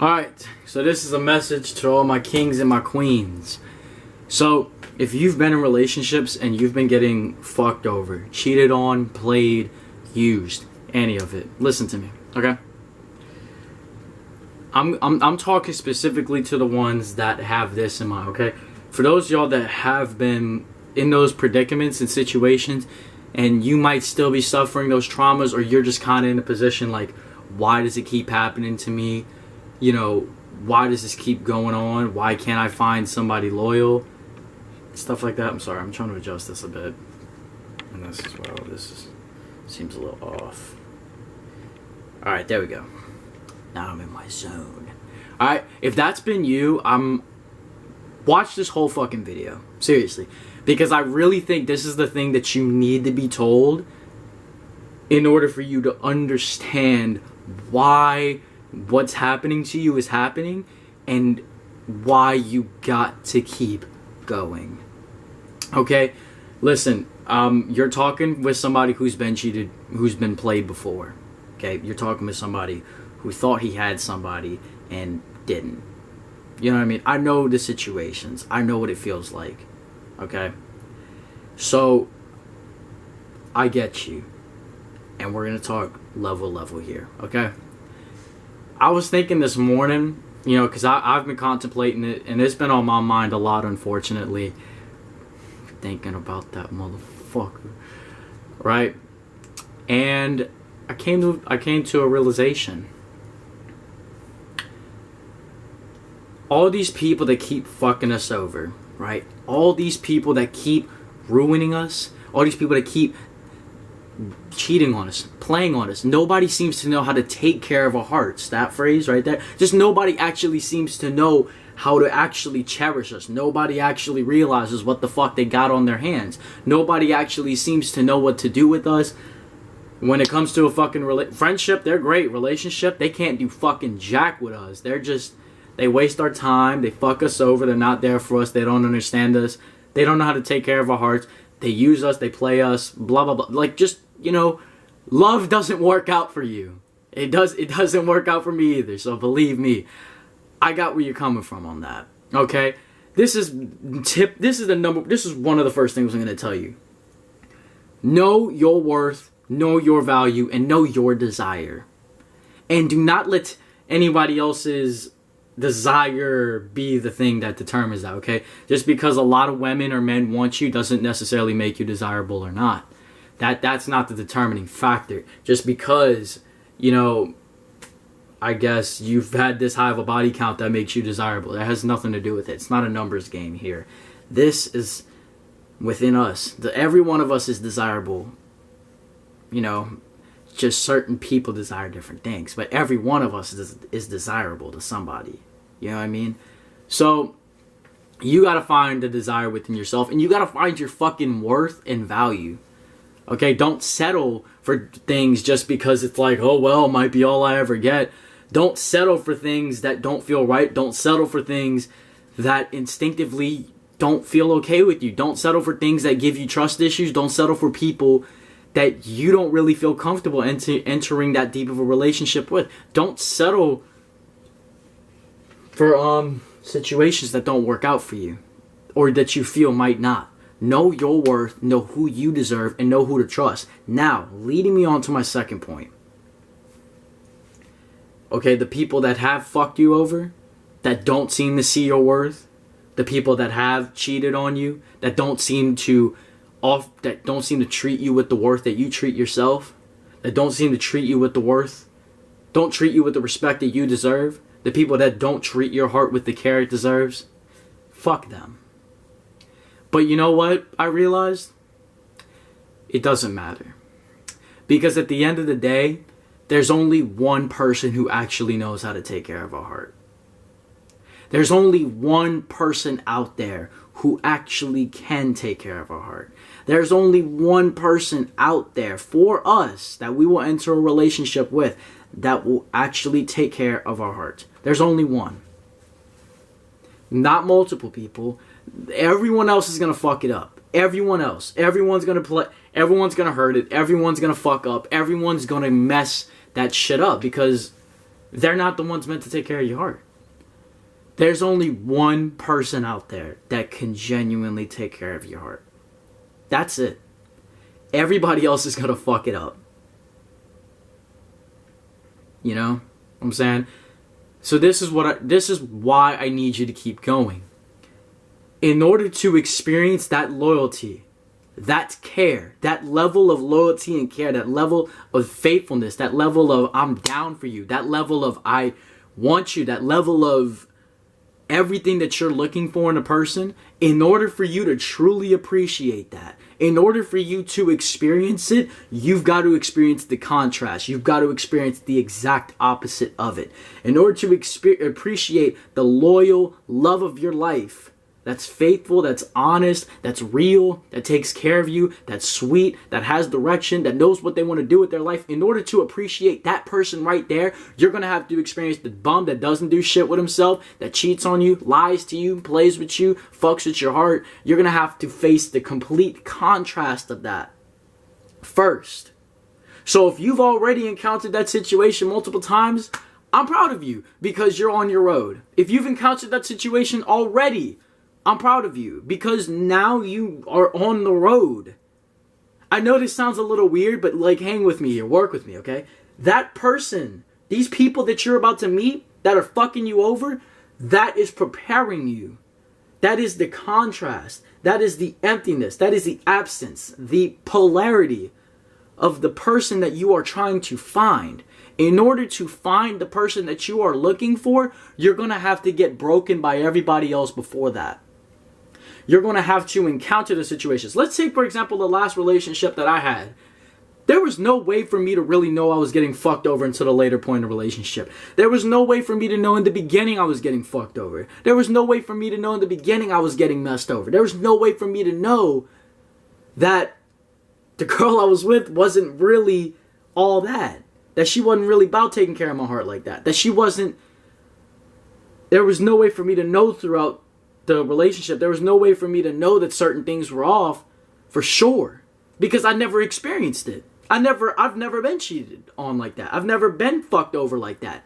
Alright, so this is a message to all my kings and my queens. So, if you've been in relationships and you've been getting fucked over, cheated on, played, used, any of it, listen to me, okay? I'm talking specifically to the ones that have this in mind, okay? For those of y'all that have been in those predicaments and situations, and you might still be suffering those traumas, or you're just kind of in a position like, why does it keep happening to me? You know, why does this keep going on? Why can't I find somebody loyal? Stuff like that. I'm sorry, I'm trying to adjust this a bit. And this as well. Seems a little off. Alright, there we go. Now I'm in my zone. Alright, if that's been you, watch this whole fucking video. Seriously. Because I really think this is the thing that you need to be told in order for you to understand why what's happening to you is happening and why you got to keep going. Okay? Listen, you're talking with somebody who's been cheated, who's been played before. Okay? You're talking with somebody who thought he had somebody and didn't. You know what I mean? I know the situations. I know what it feels like. Okay? So, I get you. And we're going to talk level here. Okay? I was thinking this morning, you know, because I've been contemplating it, and it's been on my mind a lot, unfortunately. Thinking about that motherfucker. Right? And I came to a realization. All these people that keep fucking us over, right? All these people that keep ruining us, all these people that keep cheating on us, playing on us. Nobody seems to know how to take care of our hearts. That phrase right there. Just nobody actually seems to know how to actually cherish us. Nobody actually realizes what the fuck they got on their hands. Nobody actually seems to know what to do with us. When it comes to a fucking friendship, they're great. Relationship, they can't do fucking jack with us. They waste our time. They fuck us over. They're not there for us. They don't understand us. They don't know how to take care of our hearts. They use us. They play us. Blah, blah, blah. Like, just, you know, love doesn't work out for you. It doesn't work out for me either. So believe me, I got where you're coming from on that. Okay? This is one of the first things I'm going to tell you. Know your worth, know your value, and know your desire. And do not let anybody else's desire be the thing that determines that, okay? Just because a lot of women or men want you doesn't necessarily make you desirable or not. That's not the determining factor. Just because, you know, I guess you've had this high of a body count that makes you desirable. That has nothing to do with it. It's not a numbers game here. This is within us. Every one of us is desirable. You know, just certain people desire different things, but every one of us is desirable to somebody. You know what I mean? So you gotta find the desire within yourself, and you gotta find your fucking worth and value. Okay, don't settle for things just because it's like, oh well, it might be all I ever get. Don't settle for things that don't feel right. Don't settle for things that instinctively don't feel okay with you. Don't settle for things that give you trust issues. Don't settle for people that you don't really feel comfortable entering that deep of a relationship with. Don't settle for situations that don't work out for you, or that you feel might not. Know your worth, know who you deserve, and know who to trust. Now, leading me on to my second point. Okay, the people that have fucked you over, that don't seem to see your worth, the people that have cheated on you, that don't seem to treat you with the worth that you treat yourself, that don't seem to treat you with the worth, don't treat you with the respect that you deserve, the people that don't treat your heart with the care it deserves, fuck them. But you know what I realized? It doesn't matter. Because at the end of the day, there's only one person who actually knows how to take care of our heart. There's only one person out there who actually can take care of our heart. There's only one person out there for us that we will enter a relationship with that will actually take care of our heart. There's only one. Not multiple people. Everyone else is going to fuck it up. Everyone else. Everyone's going to play. Everyone's going to hurt it. Everyone's going to fuck up. Everyone's going to mess that shit up because they're not the ones meant to take care of your heart. There's only one person out there that can genuinely take care of your heart. That's it. Everybody else is gonna fuck it up. You know what I'm saying? So this is why I need you to keep going. In order to experience that loyalty, that care, that level of loyalty and care, that level of faithfulness, that level of I'm down for you, that level of I want you, that level of everything that you're looking for in a person, in order for you to truly appreciate that, in order for you to experience it, you've got to experience the contrast. You've got to experience the exact opposite of it. In order to appreciate the loyal love of your life, that's faithful, that's honest, that's real, that takes care of you, that's sweet, that has direction, that knows what they want to do with their life. In order to appreciate that person right there, you're going to have to experience the bum that doesn't do shit with himself, that cheats on you, lies to you, plays with you, fucks with your heart. You're going to have to face the complete contrast of that first. So if you've already encountered that situation multiple times, I'm proud of you because you're on your road. If you've encountered that situation already, I'm proud of you because now you are on the road. I know this sounds a little weird, but like hang with me here, work with me, okay? That person, these people that you're about to meet that are fucking you over, that is preparing you. That is the contrast. That is the emptiness. That is the absence, the polarity of the person that you are trying to find. In order to find the person that you are looking for, you're going to have to get broken by everybody else before that. You're going to have to encounter the situations. Let's take, for example, the last relationship that I had. There was no way for me to really know I was getting fucked over until the later point in the relationship. There was no way for me to know in the beginning I was getting fucked over. There was no way for me to know in the beginning I was getting messed over. There was no way for me to know that the girl I was with wasn't really all that. That she wasn't really about taking care of my heart like that. That she wasn't... There was no way for me to know throughout the relationship. There was no way for me to know that certain things were off for sure. Because I never experienced it. I've never been cheated on like that. I've never been fucked over like that.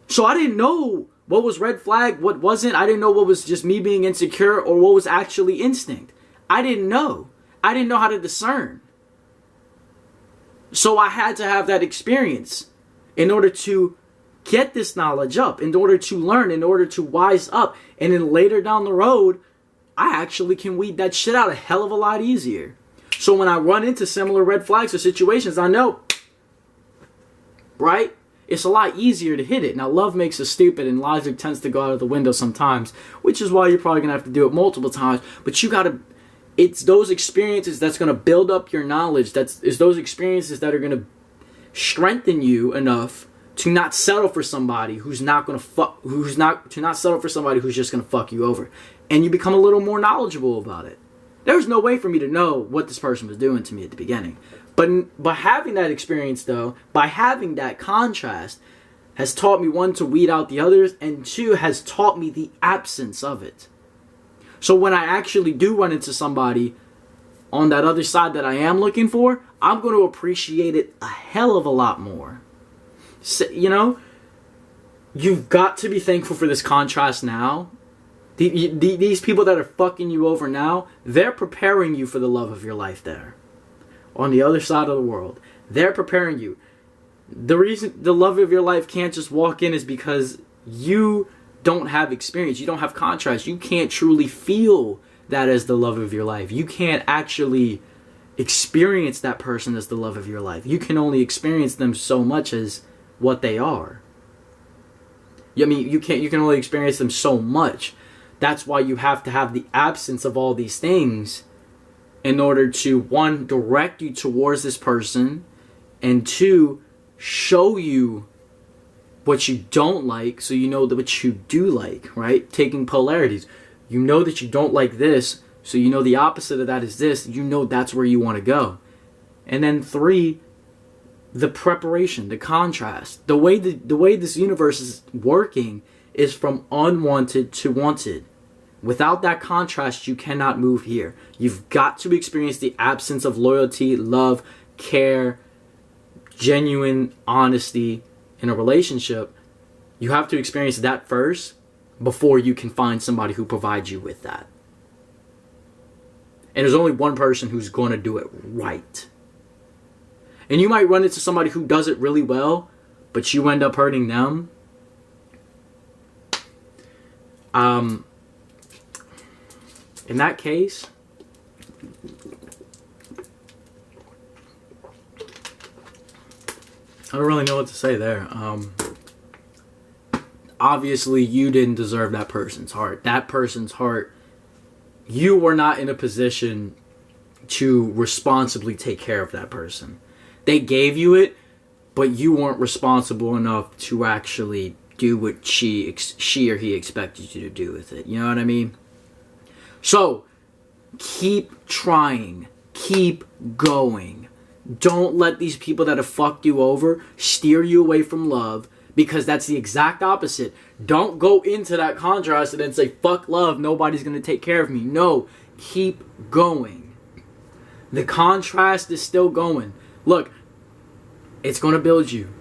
So I didn't know what was red flag, what wasn't. I didn't know what was just me being insecure or what was actually instinct. I didn't know. I didn't know how to discern. So I had to have that experience in order to get this knowledge up, in order to learn, in order to wise up. And then later down the road, I actually can weed that shit out a hell of a lot easier. So when I run into similar red flags or situations, I know, right? It's a lot easier to hit it. Now, love makes us stupid and logic tends to go out of the window sometimes, which is why you're probably going to have to do it multiple times. But you got to, it's those experiences that's going to build up your knowledge. It's those experiences that are going to strengthen you enough to not settle for somebody who's not going to not settle for somebody who's just going to fuck you over. And you become a little more knowledgeable about it. There was no way for me to know what this person was doing to me at the beginning. But by having that experience, though, by having that contrast, has taught me, one, to weed out the others, and two, has taught me the absence of it. So when I actually do run into somebody on that other side that I am looking for, I'm going to appreciate it a hell of a lot more. So, you know, you've got to be thankful for this contrast now. These people that are fucking you over now, they're preparing you for the love of your life there. On the other side of the world. They're preparing you. The reason the love of your life can't just walk in is because you don't have experience. You don't have contrast. You can't truly feel that as the love of your life. You can't actually experience that person as the love of your life. You can only experience them so much as what they are. I mean, you can only experience them so much. That's why you have to have the absence of all these things in order to, one, direct you towards this person, and two, show you what you don't like so you know what you do like, right? Taking polarities. You know that you don't like this, so you know the opposite of that is this. You know that's where you want to go. And then three, the preparation, the contrast. The way this universe is working is from unwanted to wanted. Without that contrast, you cannot move here. You've got to experience the absence of loyalty, love, care, genuine honesty in a relationship You have to experience that first before you can find somebody who provides you with that. And there's only one person who's going to do it right. And you might run into somebody who does it really well, but you end up hurting them. In that case, I don't really know what to say there. Obviously, you didn't deserve that person's heart. That person's heart, you were not in a position to responsibly take care of that person. They gave you it, but you weren't responsible enough to actually do what she or he expected you to do with it. You know what I mean? So, keep trying. Keep going. Don't let these people that have fucked you over steer you away from love, because that's the exact opposite. Don't go into that contrast and then say, fuck love, nobody's going to take care of me. No, keep going. The contrast is still going. Look, it's going to build you.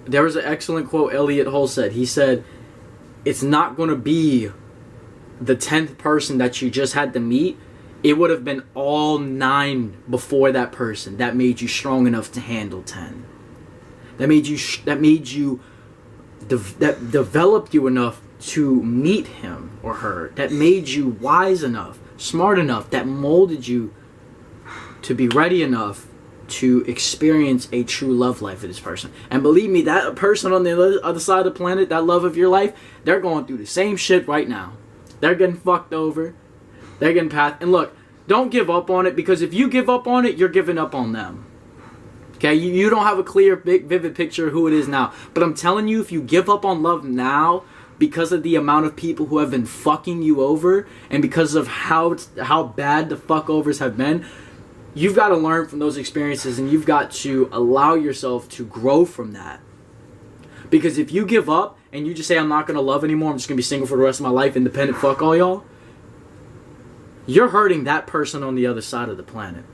There was an excellent quote Elliot Hull said. He said, it's not going to be the 10th person that you just had to meet. It would have been all 9 before that person that made you strong enough to handle 10. That developed you enough to meet him or her. That made you wise enough, smart enough, that molded you to be ready enough to experience a true love life with this person. And believe me, that person on the other side of the planet, that love of your life, they're going through the same shit right now. They're getting fucked over. They're getting passed. And look, don't give up on it, because if you give up on it, you're giving up on them. Okay, you don't have a clear, big, vivid picture of who it is now. But I'm telling you, if you give up on love now, because of the amount of people who have been fucking you over, and because of how bad the fuckovers have been, you've got to learn from those experiences, and you've got to allow yourself to grow from that. Because if you give up and you just say, I'm not going to love anymore, I'm just going to be single for the rest of my life, independent, fuck all y'all, you're hurting that person on the other side of the planet.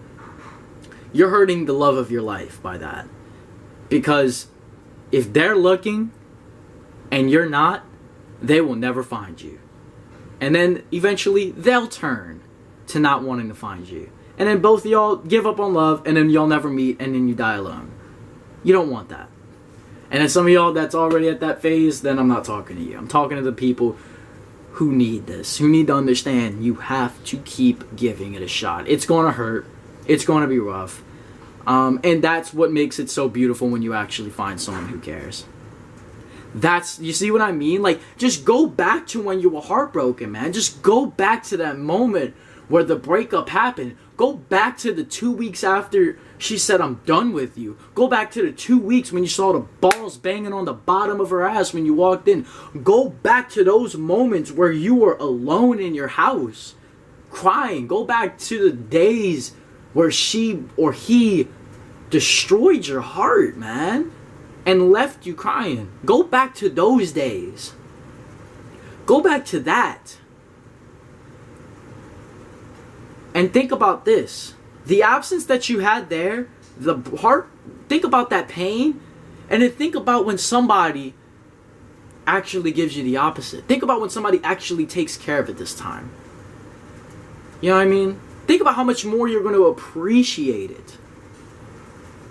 You're hurting the love of your life by that. Because if they're looking and you're not, they will never find you. And then eventually they'll turn to not wanting to find you. And then both of y'all give up on love, and then y'all never meet, and then you die alone. You don't want that. And then some of y'all that's already at that phase, then I'm not talking to you. I'm talking to the people who need this, who need to understand you have to keep giving it a shot. It's going to hurt. It's going to be rough. And that's what makes it so beautiful when you actually find someone who cares. You see what I mean? Like, just go back to when you were heartbroken, man. Just go back to that moment where the breakup happened. Go back to the 2 weeks after she said, I'm done with you. Go back to the 2 weeks when you saw the balls banging on the bottom of her ass when you walked in. Go back to those moments where you were alone in your house, crying. Go back to the days where she or he destroyed your heart, man, and left you crying. Go back to those days. Go back to that. And think about this. The absence that you had there, the heart, think about that pain, and then think about when somebody actually gives you the opposite. Think about when somebody actually takes care of it this time. You know what I mean? Think about how much more you're going to appreciate it.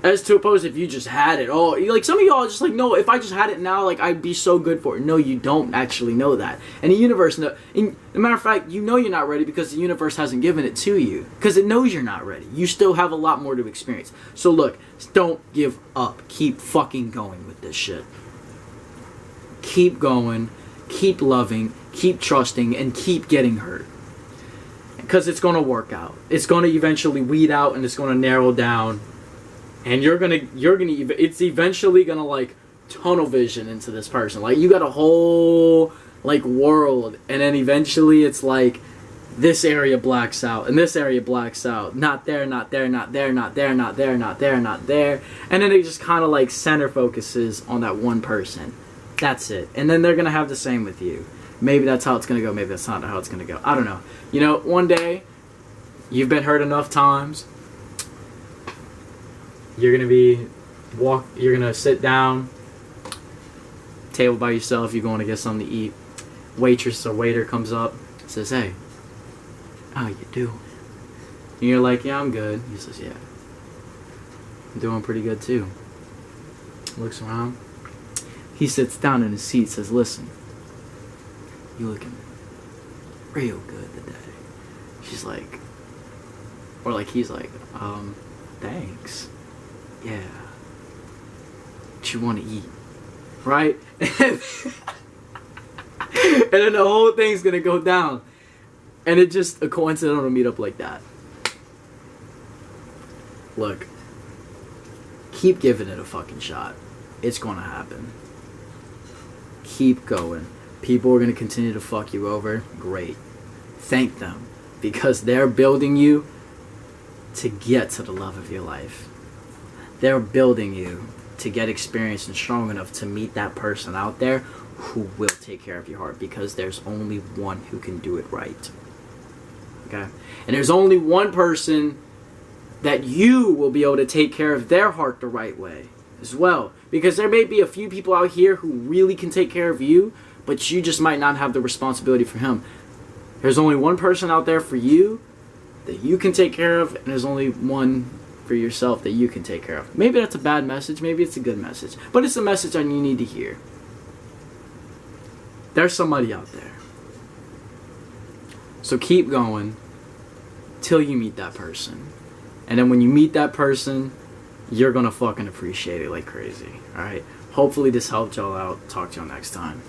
As to oppose if you just had it all. Like, some of y'all are just like, no, if I just had it now, like, I'd be so good for it. No, you don't actually know that. And the universe, as a matter of fact, you know you're not ready because the universe hasn't given it to you. Because it knows you're not ready. You still have a lot more to experience. So look, don't give up. Keep fucking going with this shit. Keep going. Keep loving. Keep trusting. And keep getting hurt. Because it's going to work out. It's going to eventually weed out, and it's going to narrow down. And it's eventually gonna, like, tunnel vision into this person. Like, you got a whole, like, world, and then eventually it's like, this area blacks out, and this area blacks out. Not there, not there, not there, not there, not there, not there, not there. And then it just kind of, like, center focuses on that one person. That's it. And then they're gonna have the same with you. Maybe that's how it's gonna go, maybe that's not how it's gonna go. I don't know. You know, one day, you've been hurt enough times, you're gonna sit down, table by yourself, you're going to get something to eat. Waitress or waiter comes up, says, "Hey, how you doing?" And you're like, "Yeah, I'm good." He says, "Yeah, I'm doing pretty good too." Looks around. He sits down in his seat, says, "Listen, you looking real good today." She's like, or like he's like, "Thanks. Yeah. What you want to eat?" Right? And then the whole thing's gonna go down. And it's just a coincidental meetup like that. Look, keep giving it a fucking shot. It's gonna happen. Keep going. People are gonna continue to fuck you over. Great. Thank them. Because they're building you to get to the love of your life. They're building you to get experience and strong enough to meet that person out there who will take care of your heart, because there's only one who can do it right. Okay? And there's only one person that you will be able to take care of their heart the right way as well. Because there may be a few people out here who really can take care of you, but you just might not have the responsibility for him. There's only one person out there for you that you can take care of, and there's only one for yourself that you can take care of. Maybe that's a bad message, maybe it's a good message, but it's a message that you need to hear. There's somebody out there. So keep going till you meet that person. And then when you meet that person, you're gonna fucking appreciate it like crazy. Alright? Hopefully this helped y'all out. Talk to y'all next time.